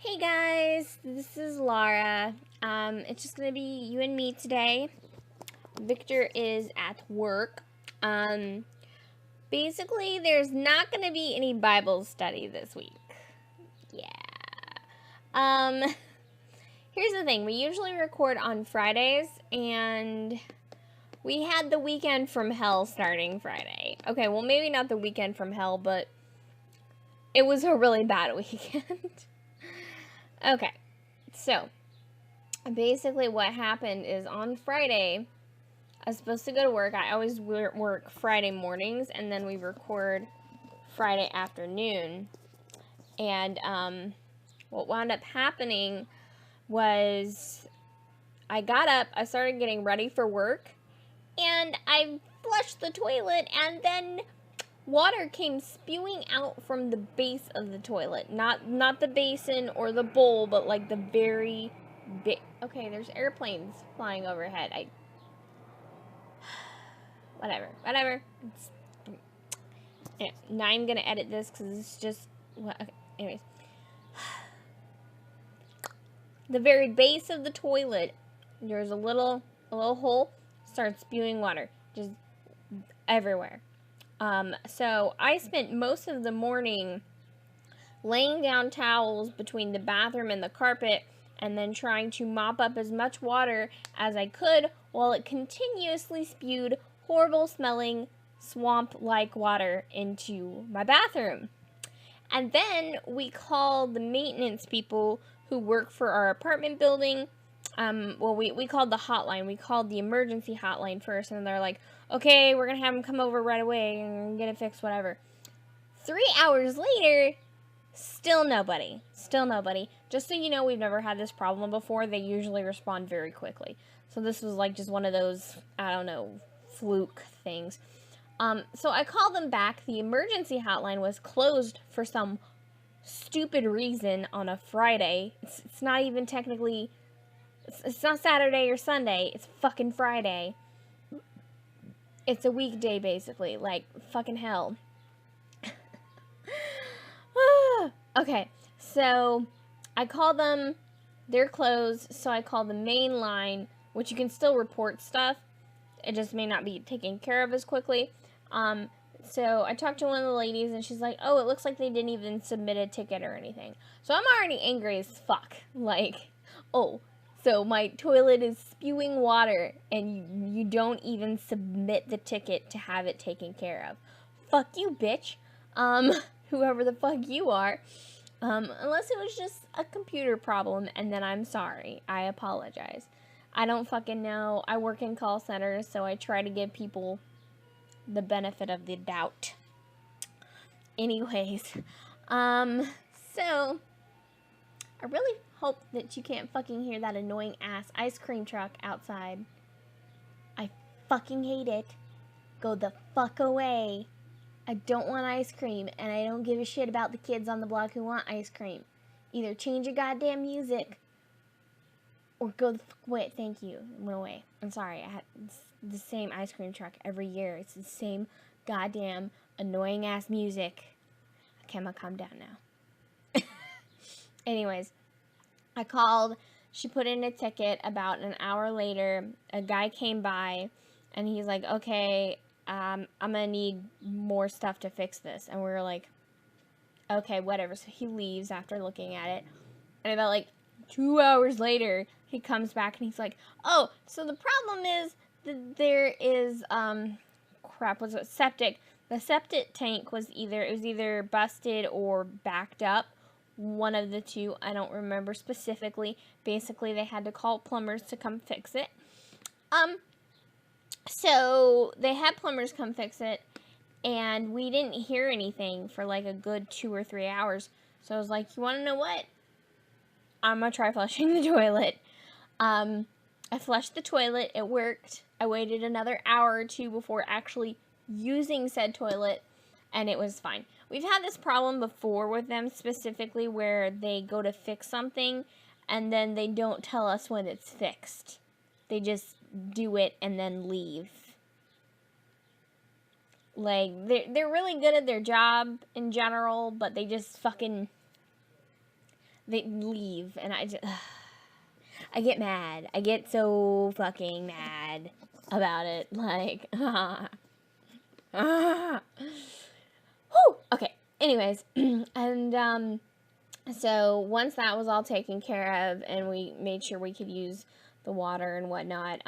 Hey guys, this is Laura. It's just gonna be you and me today. Victor is at work. Um, Basically, there's not gonna be any Bible study this week. Yeah. Um, Here's the thing: we usually record on Fridays, and we had the weekend from hell starting Friday. Okay, well maybe not the weekend from hell, but it was a really bad weekend. Okay, so basically what happened is on Friday, I was supposed to go to work. I always work Friday mornings, and then we record Friday afternoon. And what wound up happening was I got up, I started getting ready for work, and I flushed the toilet, and then water came spewing out from the base of the toilet. Not the basin or the bowl, but like the very big. Okay, there's airplanes flying overhead. Whatever. Now I'm gonna edit this because it's just. Well, okay, anyways, the very base of the toilet, there's a little hole, starts spewing water just everywhere. So I spent most of the morning laying down towels between the bathroom and the carpet, and then trying to mop up as much water as I could while it continuously spewed horrible smelling swamp-like water into my bathroom. And then we called the maintenance people who work for our apartment building. We called the hotline. We called the emergency hotline first, and they're like, okay, we're going to have them come over right away and get it fixed, whatever. 3 hours later, still nobody. Just so you know, we've never had this problem before. They usually respond very quickly. So this was like just one of those, I don't know, fluke things. So I called them back. The emergency hotline was closed for some stupid reason on a Friday. It's not even technically, it's not Saturday or Sunday. It's fucking Friday. It's a weekday, basically. Like, fucking hell. Okay, so I call them, they're closed, so I call the main line, which you can still report stuff. It just may not be taken care of as quickly. So I talked to one of the ladies, and she's like, oh, it looks like they didn't even submit a ticket or anything. So I'm already angry as fuck. Like, oh, so my toilet is spewing water, and you don't even submit the ticket to have it taken care of. Fuck you, bitch. Whoever the fuck you are. Unless it was just a computer problem, and then I'm sorry. I apologize. I don't fucking know. I work in call centers, so I try to give people the benefit of the doubt. Anyways, so I really hope that you can't fucking hear that annoying ass ice cream truck outside. I fucking hate it. Go the fuck away. I don't want ice cream, and I don't give a shit about the kids on the block who want ice cream. Either change your goddamn music, or go the fuck away. Thank you. It went away. I'm sorry. It's the same ice cream truck every year. It's the same goddamn annoying ass music. Okay, I'm gonna calm down now. Anyways, I called. She put in a ticket. About an hour later, a guy came by, and he's like, okay, I'm gonna need more stuff to fix this. And we were like, okay, whatever. So he leaves after looking at it. And about like 2 hours later, he comes back and he's like, oh, so the problem is that there is, was it septic? The septic tank was either busted or backed up. One of the two. I don't remember specifically. Basically, they had to call plumbers to come fix it. So they had plumbers come fix it, and we didn't hear anything for like a good 2 or 3 hours. So I was like, you want to know what? I'm gonna try flushing the toilet. I flushed the toilet. It worked. I waited another hour or two before actually using said toilet, and it was fine. We've had this problem before with them, specifically where they go to fix something, and then they don't tell us when it's fixed. They just do it and then leave. Like, they're really good at their job in general, but they they leave, and I get mad. I get so fucking mad about it. Like, whew. Okay. Anyways, and so once that was all taken care of, and we made sure we could use the water and whatnot,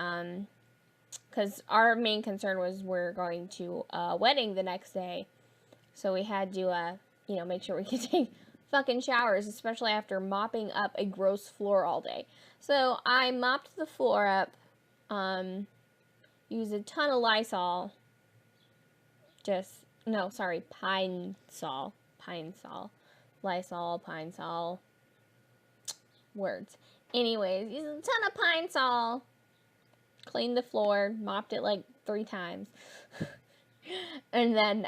because our main concern was we're going to a wedding the next day, so we had to, make sure we could take fucking showers, especially after mopping up a gross floor all day. So I mopped the floor up, used a ton of Lysol, Pine Sol, Lysol, Pine Sol, words. Anyways, used a ton of Pine Sol, cleaned the floor, mopped it like 3 times, and then,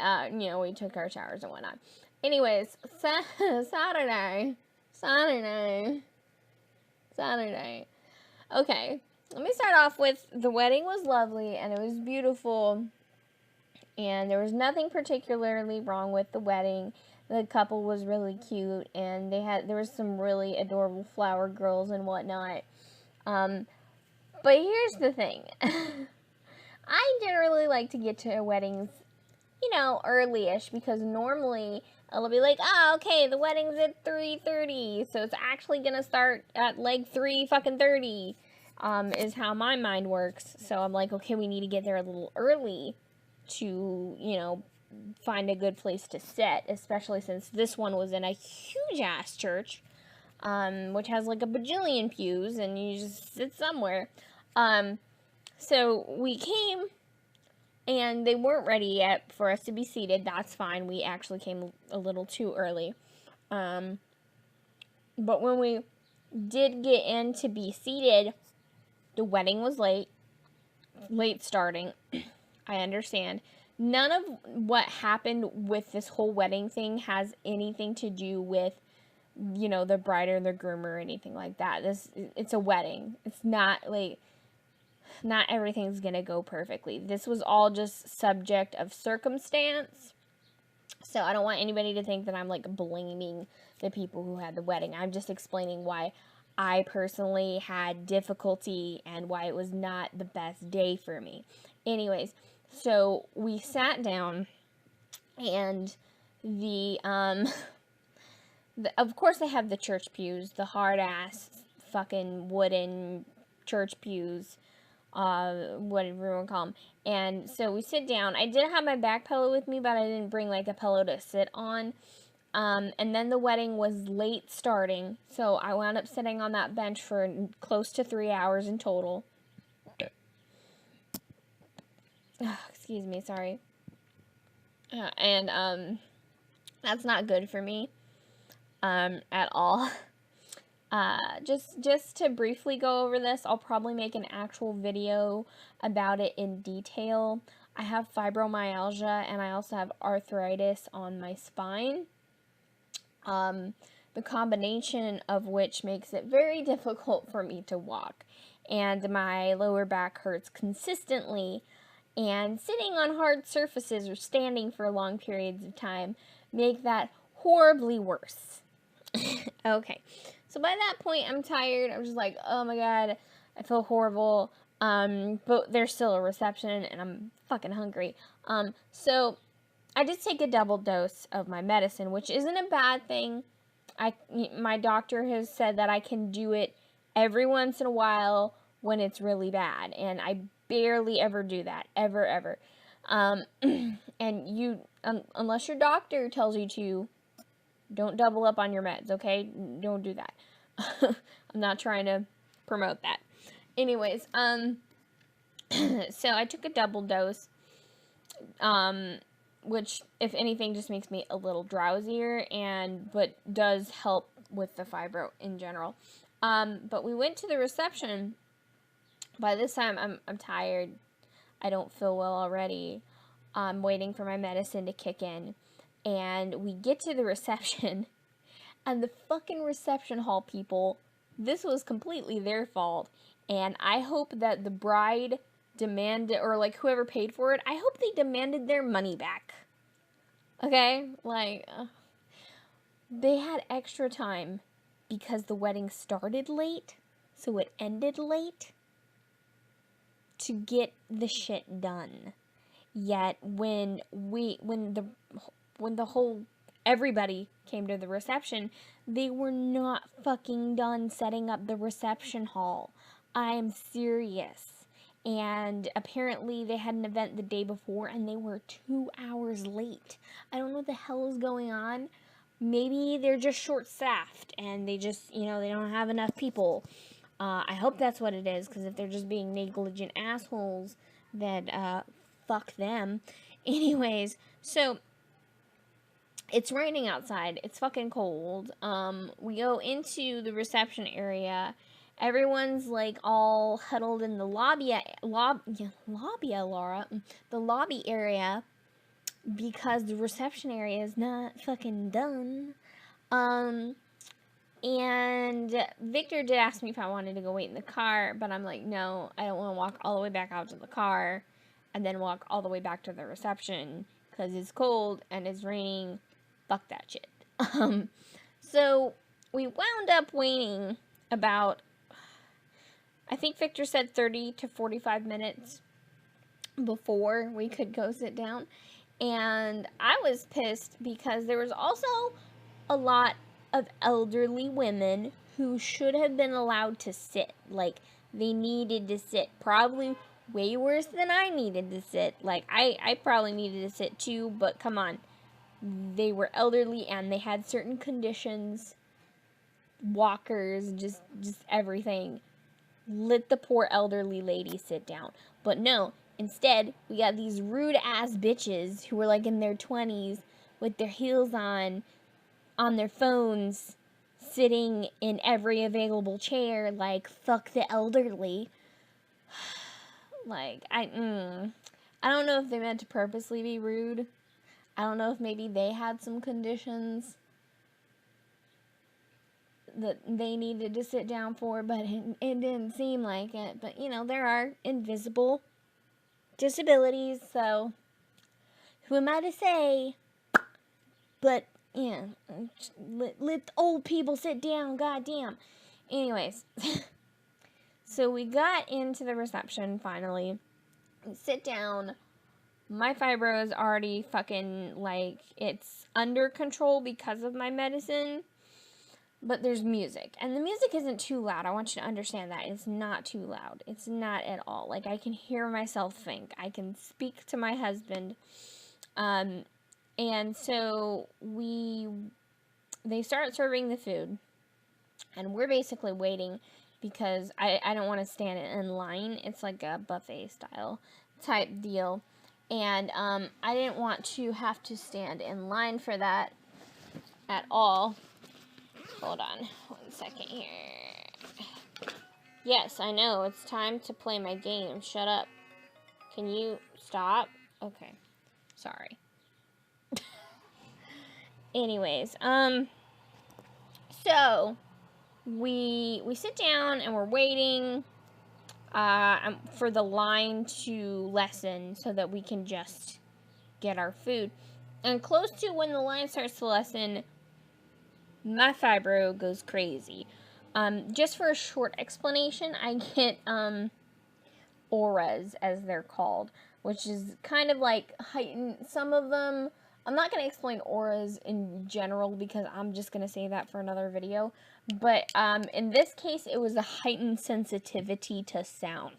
we took our showers and whatnot. Anyways, Saturday. Okay, let me start off with the wedding was lovely, and it was beautiful, and there was nothing particularly wrong with the wedding. The couple was really cute, and there was some really adorable flower girls and whatnot. But here's the thing. I generally like to get to weddings, early-ish, because normally it'll be like, okay, the wedding's at 3:30, so it's actually gonna start at like 3:30, is how my mind works. So I'm like, okay, we need to get there a little early to, find a good place to sit, especially since this one was in a huge-ass church, which has like a bajillion pews, and you just sit somewhere. So we came, and they weren't ready yet for us to be seated. That's fine. We actually came a little too early. But when we did get in to be seated, the wedding was late starting. I understand. None of what happened with this whole wedding thing has anything to do with, the bride or the groom or anything like that. It's a wedding. It's not like, not everything's gonna go perfectly. This was all just subject of circumstance. So I don't want anybody to think that I'm like blaming the people who had the wedding. I'm just explaining why I personally had difficulty and why it was not the best day for me. Anyways, so we sat down, and of course they have the church pews, the hard ass fucking wooden church pews, whatever you want to call them. And so we sit down. I did have my back pillow with me, but I didn't bring like a pillow to sit on. And then the wedding was late starting, so I wound up sitting on that bench for close to 3 hours in total. Excuse me, sorry. And that's not good for me at all. Just to briefly go over this, I'll probably make an actual video about it in detail. I have fibromyalgia, and I also have arthritis on my spine. The combination of which makes it very difficult for me to walk, and my lower back hurts consistently, and sitting on hard surfaces or standing for long periods of time make that horribly worse. Okay, so by that point I'm tired. I'm just like, oh my god, I feel horrible, but there's still a reception, and I'm fucking hungry. So I just take a double dose of my medicine, which isn't a bad thing. My doctor has said that I can do it every once in a while when it's really bad, and I barely ever do that, ever. And you, unless your doctor tells you to, don't double up on your meds, okay? Don't do that. I'm not trying to promote that. Anyways, so I took a double dose, which, if anything, just makes me a little drowsier, but does help with the fibro in general. But we went to the reception. By this time, I'm tired. I don't feel well already. I'm waiting for my medicine to kick in. And we get to the reception, and the fucking reception hall people, this was completely their fault. And I hope that the bride demanded, or like whoever paid for it, I hope they demanded their money back. Okay? Like, they had extra time because the wedding started late, so it ended late to get the shit done. Yet when the whole everybody came to the reception, they were not fucking done setting up the reception hall. I am serious. And apparently they had an event the day before and they were 2 hours late. I don't know what the hell is going on. Maybe they're just short-staffed and they just, they don't have enough people. I hope that's what it is, because if they're just being negligent assholes, then fuck them. Anyways, so it's raining outside. It's fucking cold. We go into the reception area. Everyone's like all huddled in the lobby, Laura. The lobby area, because the reception area is not fucking done. And Victor did ask me if I wanted to go wait in the car, but I'm like, no, I don't want to walk all the way back out to the car and then walk all the way back to the reception because it's cold and it's raining. Fuck that shit. So we wound up waiting about, I think Victor said 30 to 45 minutes before we could go sit down. And I was pissed because there was also a lot of elderly women who should have been allowed to sit. Like, they needed to sit. Probably way worse than I needed to sit. Like, I probably needed to sit too, but come on. They were elderly and they had certain conditions. Walkers, just everything. Let the poor elderly lady sit down. But no, instead, we got these rude-ass bitches who were, like, in their 20s with their heels on their phones, sitting in every available chair, like, fuck the elderly. Like, I don't know if they meant to purposely be rude. I don't know if maybe they had some conditions that they needed to sit down for, but it didn't seem like it. But, there are invisible disabilities, so who am I to say? But, yeah, let old people sit down, goddamn. Anyways, so we got into the reception finally. We sit down. My fibro is already fucking, like, it's under control because of my medicine. But there's music. And the music isn't too loud. I want you to understand that. It's not too loud. It's not at all. Like, I can hear myself think. I can speak to my husband. And so they start serving the food. And we're basically waiting because I don't want to stand in line. It's like a buffet style type deal. And I didn't want to have to stand in line for that at all. Hold on 1 second here. Yes, I know. It's time to play my game. Shut up. Can you stop? Okay. Sorry. Anyways, so we sit down and we're waiting for the line to lessen so that we can just get our food. And close to when the line starts to lessen, my fibro goes crazy. Just for a short explanation, I get auras, as they're called, which is kind of like heightened. Some of them, I'm not going to explain auras in general because I'm just going to save that for another video. But in this case, it was a heightened sensitivity to sound.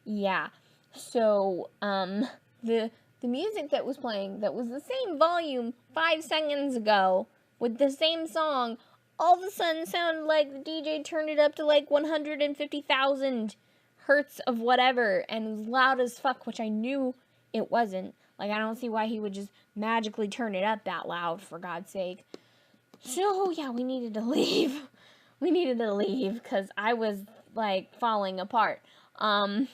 Yeah. So the music that was playing, that was the same volume 5 seconds ago with the same song, all of a sudden sounded like the DJ turned it up to like 150,000 hertz of whatever, and it was loud as fuck, which I knew it wasn't. Like, I don't see why he would just magically turn it up that loud, for God's sake. So, yeah, we needed to leave. We needed to leave, because I was, like, falling apart. So,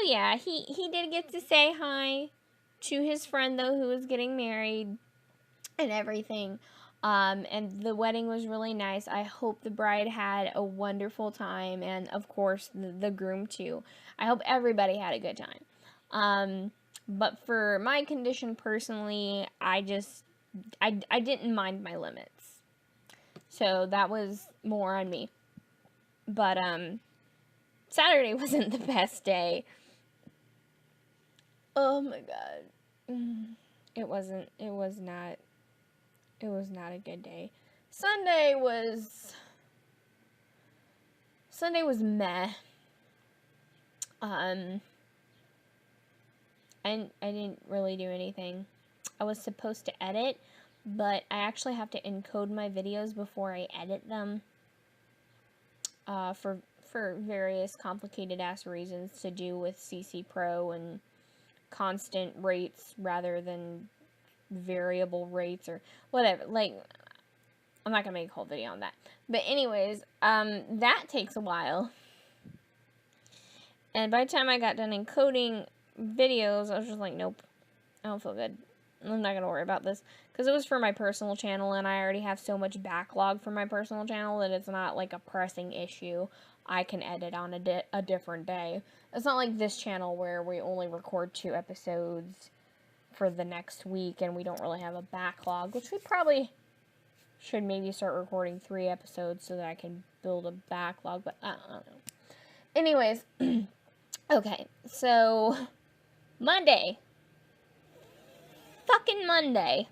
yeah, he did get to say hi to his friend, though, who was getting married and everything. And the wedding was really nice. I hope the bride had a wonderful time, and of course the groom too. I hope everybody had a good time. But for my condition personally, I didn't mind my limits. So that was more on me. But, Saturday wasn't the best day. Oh my god. It was not a good day. Sunday was meh. I didn't really do anything. I was supposed to edit, but I actually have to encode my videos before I edit them. For various complicated ass reasons to do with CC Pro and constant rates rather than variable rates or whatever. Like, I'm not gonna make a whole video on that. But anyways, that takes a while. And by the time I got done encoding videos, I was just like, nope, I don't feel good. I'm not gonna worry about this. Because it was for my personal channel, and I already have so much backlog for my personal channel that it's not like a pressing issue. I can edit on a different day. It's not like this channel where we only record 2 episodes for the next week and we don't really have a backlog, which we probably should maybe start recording 3 episodes so that I can build a backlog, but I don't know. Anyways, okay, so Monday. Fucking Monday.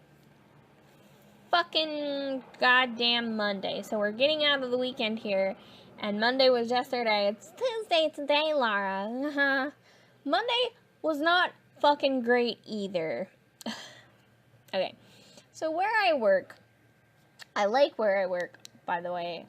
Fucking goddamn Monday. So we're getting out of the weekend here. And Monday was yesterday. It's Tuesday today, Laura. Monday was not fucking great either. Okay. So where I work, I like where I work, by the way.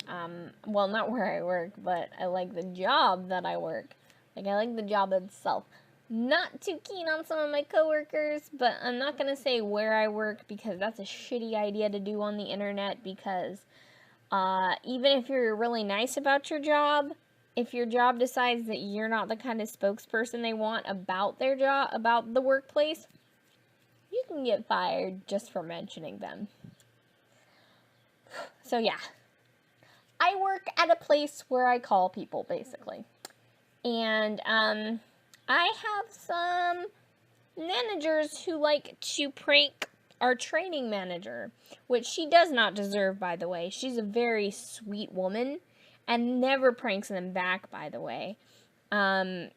Well, not where I work, but I like the job that I work. Like, I like the job itself. Not too keen on some of my coworkers, but I'm not going to say where I work because that's a shitty idea to do on the internet because even if you're really nice about your job, if your job decides that you're not the kind of spokesperson they want about their job, about the workplace, you can get fired just for mentioning them. So yeah, I work at a place where I call people, basically. And, I have some managers who like to prank our training manager, which she does not deserve, by the way. She's a very sweet woman and never pranks them back, by the way. They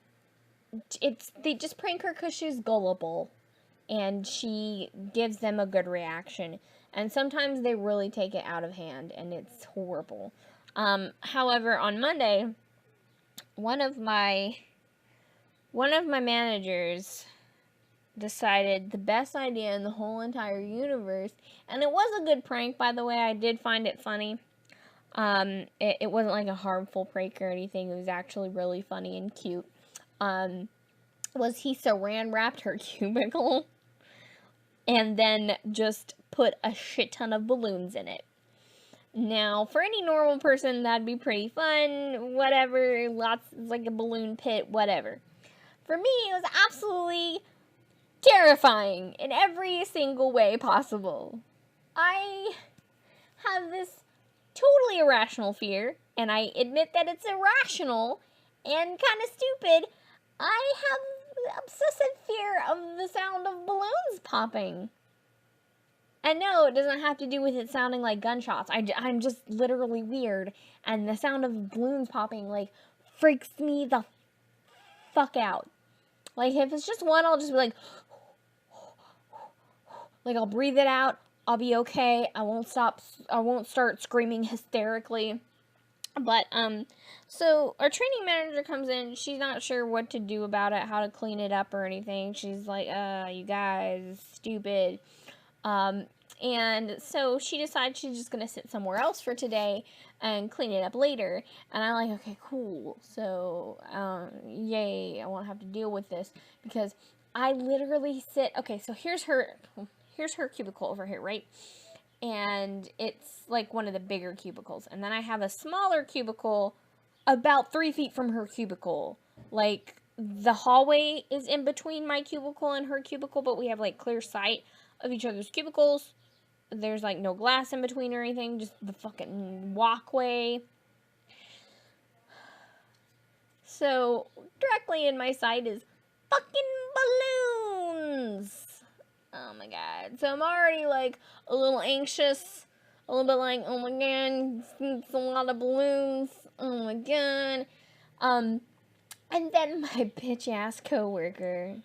just prank her because she's gullible and she gives them a good reaction. And sometimes they really take it out of hand and it's horrible. However, on Monday, one of my managers decided the best idea in the whole entire universe, and it was a good prank, by the way. I did find it funny. It wasn't like a harmful prank or anything. It was actually really funny and cute. Was he saran wrapped her cubicle and then just put a shit ton of balloons in it. Now, for any normal person, that'd be pretty fun, whatever, like a balloon pit, whatever. For me, it was absolutely terrifying in every single way possible. I have this totally irrational fear, and I admit that it's irrational and kind of stupid. I have obsessive fear of the sound of balloons popping. And no, it doesn't have to do with it sounding like gunshots. I'm just literally weird, and the sound of balloons popping, like, freaks me the fuck out. Like, if it's just one, I'll just be like, I'll breathe it out, I'll be okay, I won't start screaming hysterically. But, so, our training manager comes in, she's not sure what to do about it, how to clean it up or anything. She's like, you guys, stupid. And so she decides she's just going to sit somewhere else for today and clean it up later. And I'm like, okay, cool. So, yay, I won't have to deal with this because I literally sit, okay, so here's her cubicle over here, right? And it's like one of the bigger cubicles. And then I have a smaller cubicle about 3 feet from her cubicle. Like, the hallway is in between my cubicle and her cubicle, but we have, like, clear sight of each other's cubicles. There's, like, no glass in between or anything, just the fucking walkway. So, directly in my sight is fucking balloons. Oh my god. So I'm already, like, a little anxious, a little bit like, oh my god, it's a lot of balloons. Oh my god. And then my bitch ass coworker.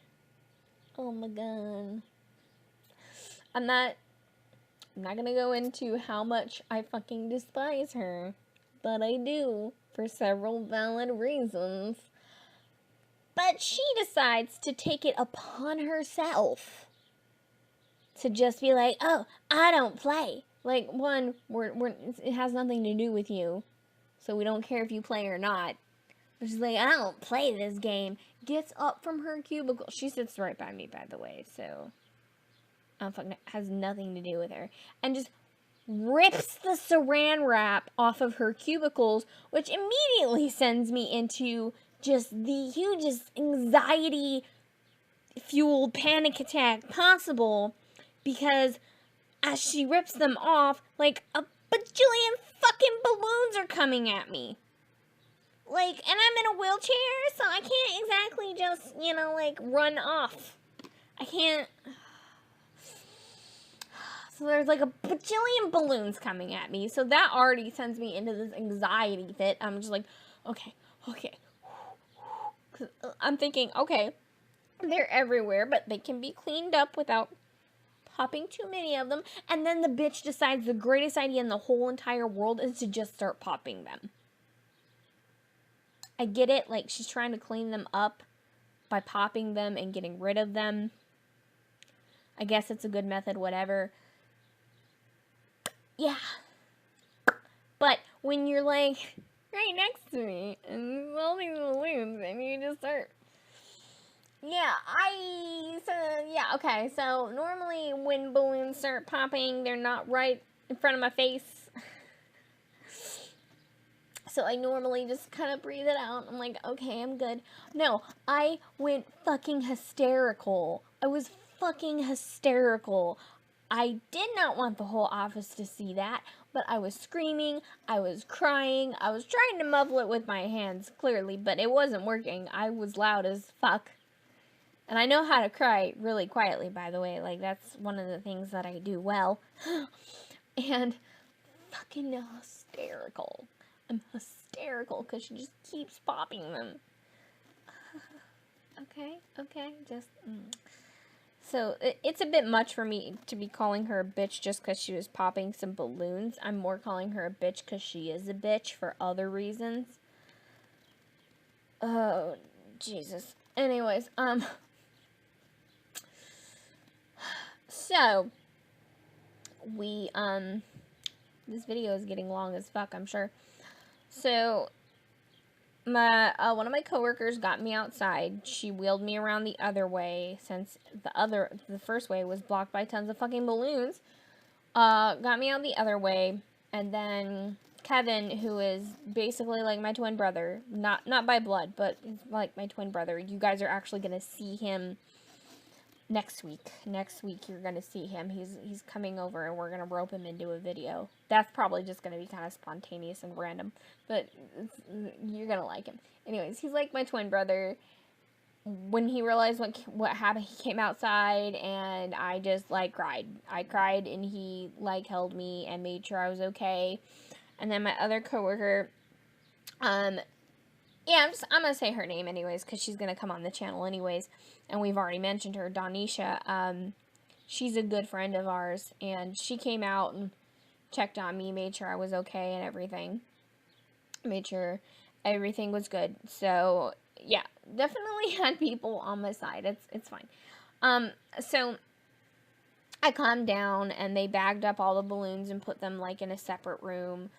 Oh my god. I'm not gonna go into how much I fucking despise her, but I do for several valid reasons. But she decides to take it upon herself to just be like, oh, I don't play. Like, one, it has nothing to do with you, so we don't care if you play or not. But she's like, I don't play this game. Gets up from her cubicle. She sits right by me, by the way, so has nothing to do with her. And just rips the saran wrap off of her cubicles, which immediately sends me into just the hugest anxiety-fueled panic attack possible, because as she rips them off, like, a bajillion fucking balloons are coming at me. Like, and I'm in a wheelchair, so I can't exactly just, like, run off. I can't. So there's like a bajillion balloons coming at me. So that already sends me into this anxiety fit. I'm just like, okay. I'm thinking, okay, they're everywhere, but they can be cleaned up without popping too many of them. And then the bitch decides the greatest idea in the whole entire world is to just start popping them. I get it, like, she's trying to clean them up by popping them and getting rid of them. I guess it's a good method, whatever. Yeah. But when you're, like, right next to me, and there's all these balloons, and you just start... okay, so normally when balloons start popping, they're not right in front of my face. So I normally just kind of breathe it out. I'm like, okay, I'm good. No, I went fucking hysterical. I was fucking hysterical. I did not want the whole office to see that, but I was screaming, I was crying, I was trying to muffle it with my hands, clearly, but it wasn't working. I was loud as fuck. And I know how to cry really quietly, by the way. Like, that's one of the things that I do well. And fucking hysterical. I'm hysterical because she just keeps popping them. Okay, just... So, it's a bit much for me to be calling her a bitch just because she was popping some balloons. I'm more calling her a bitch because she is a bitch for other reasons. Oh, Jesus. Anyways, so, we, this video is getting long as fuck, I'm sure. So, one of my coworkers got me outside. She wheeled me around the other way, since the first way was blocked by tons of fucking balloons. Got me out the other way, and then Kevin, who is basically like my twin brother, not by blood, but like my twin brother. You guys are actually gonna see him next week. Next week you're gonna see him. He's coming over, and we're gonna rope him into a video. That's probably just gonna be kind of spontaneous and random, but you're gonna like him. Anyways, he's like my twin brother. When he realized what happened, he came outside, and I just like cried. I cried, and he like held me and made sure I was okay. And then my other coworker, yeah, I'm gonna say her name anyways, because she's gonna come on the channel anyways, and we've already mentioned her, Donisha. She's a good friend of ours, and she came out and checked on me, made sure I was okay and everything. Made sure everything was good. So, yeah, definitely had people on my side. It's fine. So, I calmed down, and they bagged up all the balloons and put them, like, in a separate room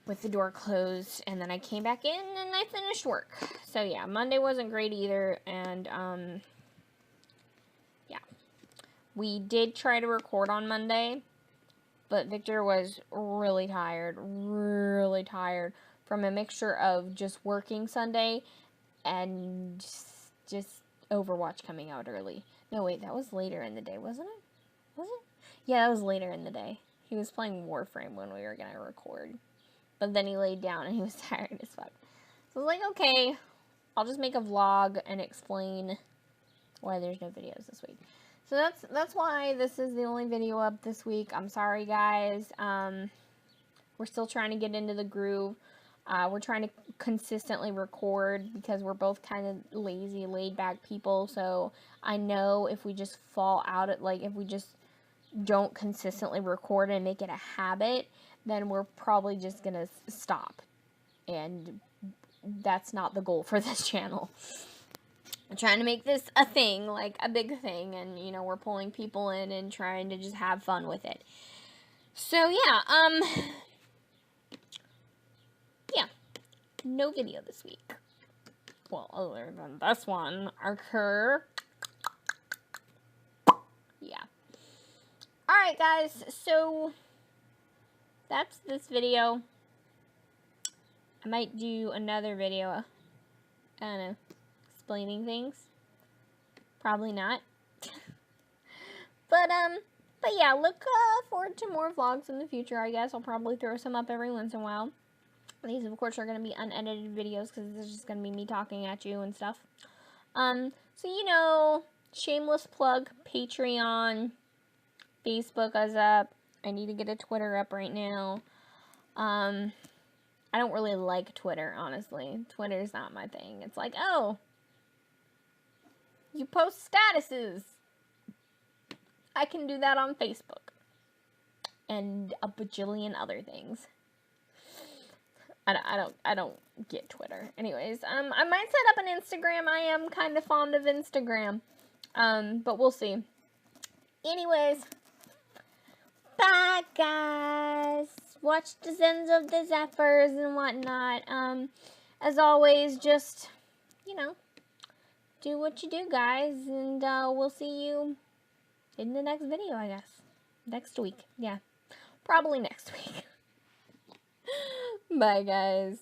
with the door closed, and then I came back in, and I finished work. So, yeah, Monday wasn't great either, and, yeah. We did try to record on Monday, but Victor was really tired from a mixture of just working Sunday and just Overwatch coming out early. No, wait, that was later in the day, wasn't it? Was it? Yeah, that was later in the day. He was playing Warframe when we were gonna record. But then he laid down and he was tired as fuck. So I was like, okay, I'll just make a vlog and explain why there's no videos this week. So that's why this is the only video up this week. I'm sorry, guys. We're still trying to get into the groove. We're trying to consistently record because we're both kind of lazy, laid back people. So I know if we just fall out at, like, if we just don't consistently record and make it a habit, then we're probably just going to stop. And that's not the goal for this channel. I'm trying to make this a thing, like a big thing. And, you know, we're pulling people in and trying to just have fun with it. So, yeah, no video this week. Well, other than this one, occur. Yeah. Alright, guys, so that's this video. I might do another video, I don't know, explaining things. Probably not. But yeah, look forward to more vlogs in the future, I guess. I'll probably throw some up every once in a while. These, of course, are going to be unedited videos because this is just going to be me talking at you and stuff. So, you know, shameless plug, Patreon, Facebook is up. I need to get a Twitter up right now. I don't really like Twitter, honestly. Twitter's not my thing. It's like, oh, you post statuses. I can do that on Facebook. And a bajillion other things. I don't get Twitter. Anyways, I might set up an Instagram. I am kind of fond of Instagram. But we'll see. Anyways, bye guys. Watch the Ends of the Zephyrs and whatnot. As always, just, you know, do what you do, guys. And we'll see you in the next video, I guess. Next week. Yeah. Probably next week. Bye, guys.